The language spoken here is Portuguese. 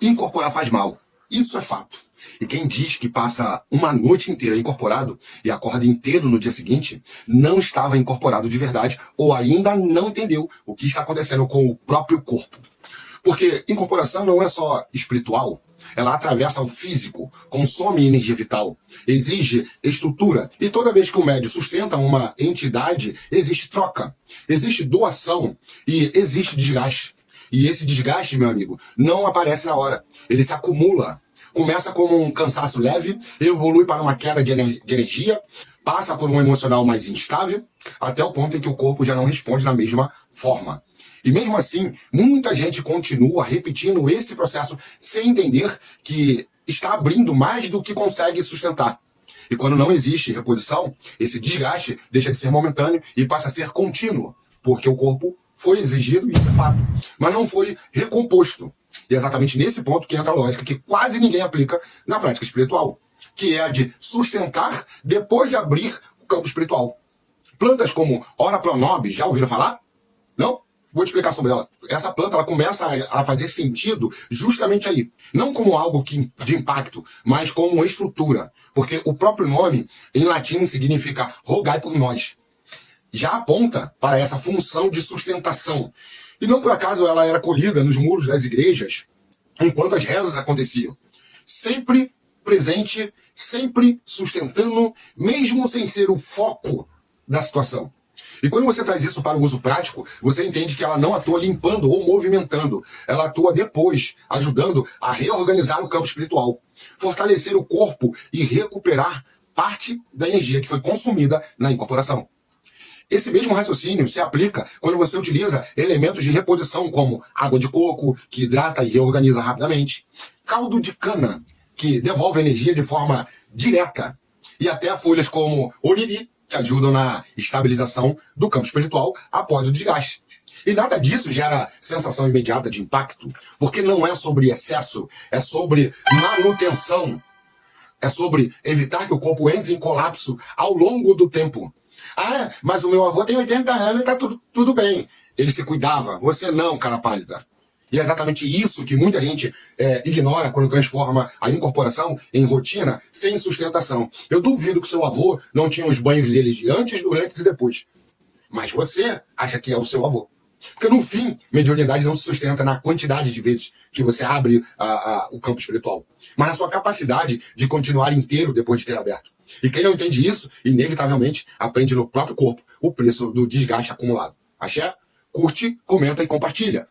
Incorporar faz mal. Isso é fato. E quem diz que passa uma noite inteira incorporado e acorda inteiro no dia seguinte, não estava incorporado de verdade ou ainda não entendeu o que está acontecendo com o próprio corpo. Porque incorporação não é só espiritual, ela atravessa o físico, consome energia vital, exige estrutura. E toda vez que o médium sustenta uma entidade, existe troca, existe doação e existe desgaste. E esse desgaste, meu amigo, não aparece na hora. Ele se acumula. Começa como um cansaço leve, evolui para uma queda de energia, passa por um emocional mais instável, até o ponto em que o corpo já não responde da mesma forma. E mesmo assim, muita gente continua repetindo esse processo sem entender que está abrindo mais do que consegue sustentar. E quando não existe reposição, esse desgaste deixa de ser momentâneo e passa a ser contínuo, porque o corpo foi exigido, isso é fato, mas não foi recomposto. E é exatamente nesse ponto que entra a lógica que quase ninguém aplica na prática espiritual, que é a de sustentar depois de abrir o campo espiritual. Plantas como Ora Pro Nobis, já ouviram falar? Não? Vou te explicar sobre ela. Essa planta ela começa a fazer sentido justamente aí. Não como algo de impacto, mas como uma estrutura. Porque o próprio nome, em latim, significa rogai por nós. Já aponta para essa função de sustentação. E não por acaso ela era colhida nos muros das igrejas enquanto as rezas aconteciam. Sempre presente, sempre sustentando, mesmo sem ser o foco da situação. E quando você traz isso para o uso prático, você entende que ela não atua limpando ou movimentando. Ela atua depois, ajudando a reorganizar o campo espiritual, fortalecer o corpo e recuperar parte da energia que foi consumida na incorporação. Esse mesmo raciocínio se aplica quando você utiliza elementos de reposição como água de coco, que hidrata e reorganiza rapidamente, caldo de cana, que devolve energia de forma direta, e até folhas como oriri, que ajudam na estabilização do campo espiritual após o desgaste. E nada disso gera sensação imediata de impacto, porque não é sobre excesso, é sobre manutenção, é sobre evitar que o corpo entre em colapso ao longo do tempo. Ah, mas o meu avô tem 80 anos e tá tudo bem. Ele se cuidava, você não, cara pálida. E é exatamente isso que muita gente ignora quando transforma a incorporação em rotina sem sustentação. Eu duvido que seu avô não tinha os banhos dele de antes, durante e depois. Mas você acha que é o seu avô. Porque no fim, mediunidade não se sustenta na quantidade de vezes que você abre o campo espiritual, mas na sua capacidade de continuar inteiro depois de ter aberto. E quem não entende isso, inevitavelmente, aprende no próprio corpo o preço do desgaste acumulado. Axé? Curte, comenta e compartilha.